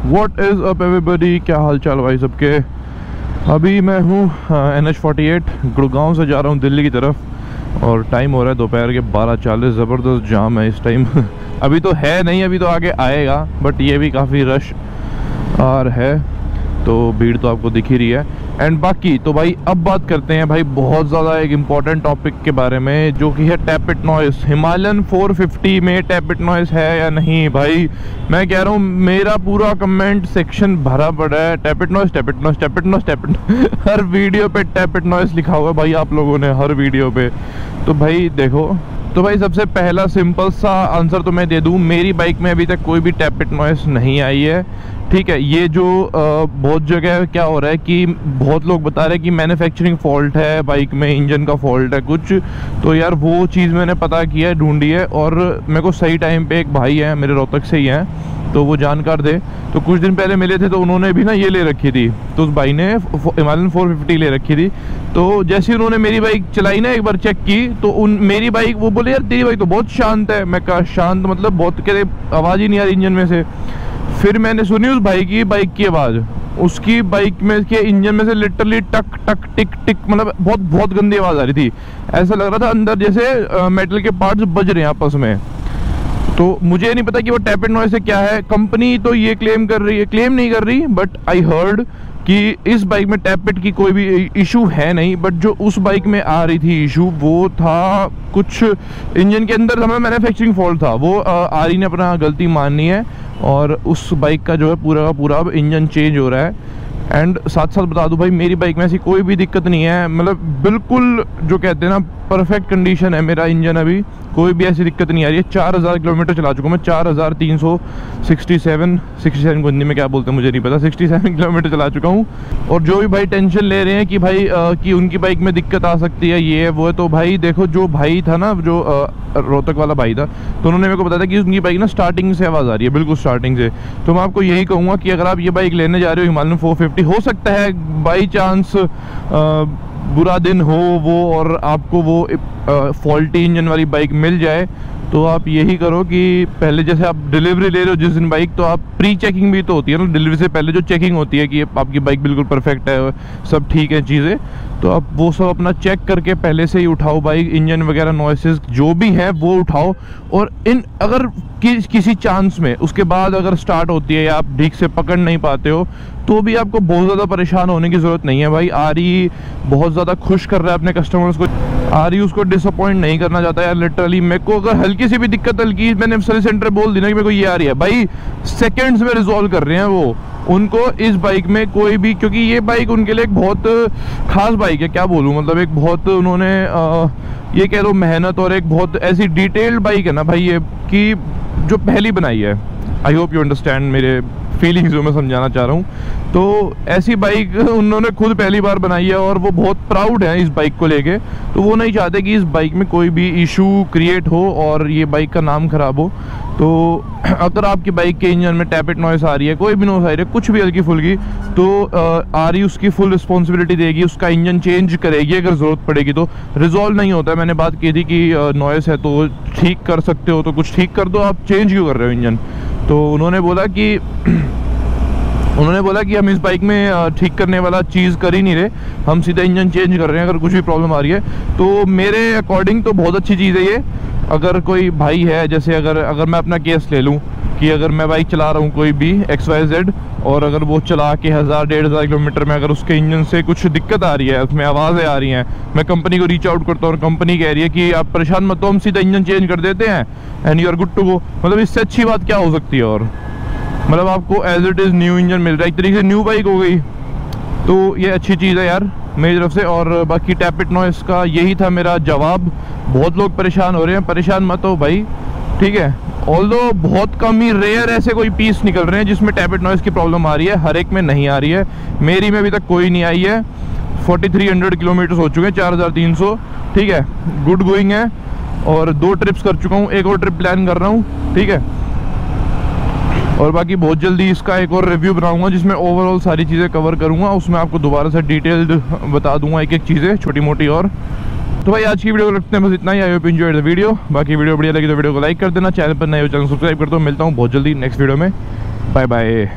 What is up everybody, क्या हाल चाल भाई सबके। अभी मैं हूँ NH48 गुड़गांव से जा रहा हूँ दिल्ली की तरफ और टाइम हो रहा है दोपहर के 12:40। ज़बरदस्त जाम है इस टाइम अभी तो है नहीं, अभी तो आगे आएगा, बट ये भी काफ़ी रश और है, तो भीड़ तो आपको दिख ही रही है। एंड बाकी तो भाई अब बात करते हैं भाई बहुत ज़्यादा एक इम्पॉर्टेंट टॉपिक के बारे में, जो कि है टैपिट नॉइस। हिमालयन 450 में टैपिट नॉइस है या नहीं। भाई मैं कह रहा हूँ मेरा पूरा कमेंट सेक्शन भरा पड़ा है tappet noise, tappet noise, tappet noise, tappet हर वीडियो पे टैपिट नॉइस लिखा हुआ है भाई आप लोगों ने, हर वीडियो पे। तो भाई देखो, तो भाई सबसे पहला सिंपल सा आंसर तो मैं दे दूं, मेरी बाइक में अभी तक कोई भी टैपिट नॉइस नहीं आई है। ठीक है, ये जो बहुत जगह क्या हो रहा है कि बहुत लोग बता रहे हैं कि मैन्युफैक्चरिंग फॉल्ट है बाइक में, इंजन का फॉल्ट है कुछ, तो यार वो चीज़ मैंने पता किया है, ढूंढी है, और मेरे को सही टाइम पे एक भाई है मेरे रोहतक से ही हैं, तो वो जानकार थे, तो कुछ दिन पहले मिले थे, तो उन्होंने भी ना ये ले रखी थी, तो उस भाई ने हिमालयन 450 ले रखी थी। तो जैसे ही उन्होंने मेरी बाइक चलाई ना, एक बार चेक की, तो मेरी बाइक, वो बोले यार तेरी बाइक तो बहुत शांत है। मैं कहा शांत मतलब बहुत, कहते आवाज़ ही नहीं आ रही इंजन में से। फिर मैंने सुनी उस भाई की बाइक की आवाज़, उसकी बाइक में के इंजन में से लिटरली टक टक टिक टिक, मतलब बहुत बहुत गंदी आवाज़ आ रही थी। ऐसा लग रहा था अंदर जैसे मेटल के पार्ट्स बज रहे हैं आपस में। तो मुझे नहीं पता कि वो टैपिट नॉइस से क्या है, कंपनी तो ये क्लेम कर रही है, क्लेम नहीं कर रही, बट आई हर्ड कि इस बाइक में टैपिट की कोई भी इशू है नहीं। बट जो उस बाइक में आ रही थी इशू, वो था कुछ इंजन के अंदर हमें मैन्युफैक्चरिंग फॉल्ट था। वो आरी ने अपना गलती माननी है और उस बाइक का जो है पूरा का पूरा अब इंजन चेंज हो रहा है। एंड साथ साथ बता दूं भाई, मेरी बाइक में ऐसी कोई भी दिक्कत नहीं है, मतलब बिल्कुल जो कहते हैं ना परफेक्ट कंडीशन है मेरा इंजन, अभी कोई भी ऐसी दिक्कत नहीं आ रही है। 4000 किलोमीटर चला चुका हूँ मैं, 4367 को हिंदी में क्या बोलते हैं मुझे नहीं पता, 67 किलोमीटर चला चुका हूँ। और जो भी भाई टेंशन ले रहे हैं कि भाई कि उनकी बाइक में दिक्कत आ सकती है, ये है वो है, तो भाई देखो जो भाई था ना, जो रोहतक वाला भाई था, तो उन्होंने मेरे को बताया कि उनकी बाइक ना स्टार्टिंग से आवाज़ आ रही है, बिल्कुल स्टार्टिंग से। तो मैं आपको यही कहूँगा कि अगर आप ये बाइक लेने जा रहे हो हिमालयन 450, हो सकता है बाई चांस बुरा दिन हो वो और आपको वो फॉल्टी इंजन वाली बाइक मिल जाए, तो आप यही करो कि पहले जैसे आप डिलीवरी ले रहे हो जिस दिन बाइक, तो आप प्री चेकिंग भी तो होती है ना डिलीवरी से पहले, जो चेकिंग होती है कि आपकी बाइक बिल्कुल परफेक्ट है, सब ठीक है चीज़ें, तो आप वो सब अपना चेक करके पहले से ही उठाओ बाइक, इंजन वगैरह नॉइसेस जो भी है वो उठाओ। और इन अगर किसी चांस में उसके बाद अगर स्टार्ट होती है या आप ठीक से पकड़ नहीं पाते हो, तो भी आपको बहुत ज़्यादा परेशान होने की ज़रूरत नहीं है भाई। आरी बहुत ज़्यादा खुश कर रहा है अपने कस्टमर्स को, आरी उसको डिसअपॉइंट नहीं करना चाहता यार। लिटरली मेरे को अगर हल्की सी भी दिक्कत, हल्की मैंने सर्विस सेंटर बोल दी ना कि मेरे को ये आ रही है, भाई सेकंड्स में रिजॉल्व कर रहे हैं वो। उनको इस बाइक में कोई भी, क्योंकि ये बाइक उनके लिए एक बहुत खास बाइक है, क्या बोलूँ, मतलब एक बहुत उन्होंने ये कह लो मेहनत और एक बहुत ऐसी डिटेल्ड बाइक है ना भाई ये, कि जो पहली बनाई है। आई होप यू अंडरस्टैंड मेरे फीलिंग्स जो मैं समझाना चाह रहा हूँ। तो ऐसी बाइक उन्होंने खुद पहली बार बनाई है और वो बहुत प्राउड है इस बाइक को लेके, तो वो नहीं चाहते कि इस बाइक में कोई भी इशू क्रिएट हो और ये बाइक का नाम खराब हो। तो अगर आपकी बाइक के इंजन में टैपिट नॉइस आ रही है, कोई भी नॉइस आ रही है, कुछ भी हल्की फुल्की, तो आरी उसकी फुल रिस्पॉन्सिबिलिटी देगी, उसका इंजन चेंज करेगी अगर ज़रूरत पड़ेगी। तो रिजॉल्व नहीं होता है, मैंने बात की थी कि नॉइस है तो ठीक कर सकते हो, तो कुछ ठीक कर दो, आप चेंज क्यों कर रहे हो इंजन। तो उन्होंने बोला कि हम इस बाइक में ठीक करने वाला चीज़ कर ही नहीं रहे, हम सीधा इंजन चेंज कर रहे हैं अगर कुछ भी प्रॉब्लम आ रही है। तो मेरे अकॉर्डिंग तो बहुत अच्छी चीज़ है ये। अगर कोई भाई है, जैसे अगर मैं अपना केस ले लूँ कि अगर मैं बाइक चला रहा हूँ कोई भी XYZ, और अगर वो चला के 1000-1500 किलोमीटर में अगर उसके इंजन से कुछ दिक्कत आ रही है, उसमें आवाज़ें आ रही हैं, मैं कंपनी को रीच आउट करता हूँ और कंपनी कह रही है कि आप परेशान मत हो, हम सीधा इंजन चेंज कर देते हैं and you are good to go. मतलब इससे अच्छी बात क्या हो सकती है। और मतलब आपको as it is new engine मिल रहा है, एक तरीके से न्यू बाइक हो गई, तो ये अच्छी चीज़ है यार मेरी तरफ से। और बाकी टैपिट नॉइस का यही था मेरा जवाब। बहुत लोग परेशान हो रहे हैं, परेशान मत हो भाई, ठीक है। ऑल्दो बहुत कम ही रेयर ऐसे कोई पीस निकल रहे हैं जिसमें टैपिट नॉइस की प्रॉब्लम आ रही है, हर एक में नहीं आ रही है। मेरी में अभी तक कोई नहीं आई है। 4300 किलोमीटर हो चुके हैं, 4300, ठीक है, गुड गोइंग है। और 2 ट्रिप्स कर चुका हूँ, एक और ट्रिप प्लान कर रहा हूँ, ठीक है। और बाकी बहुत जल्दी इसका एक और रिव्यू बनाऊंगा जिसमें ओवरऑल सारी चीज़ें कवर करूंगा, उसमें आपको दोबारा से डिटेल्ड बता दूंगा एक एक चीज़ें छोटी मोटी। और तो भाई आज की वीडियो को रखते हैं बस इतना ही। I hope enjoyed the video. बाकी वीडियो बढ़िया लगी तो वीडियो को लाइक कर देना, चैनल पर नए हो चैनल सब्सक्राइब कर दो। मिलता हूँ बहुत जल्दी नेक्स्ट वीडियो में। Bye bye.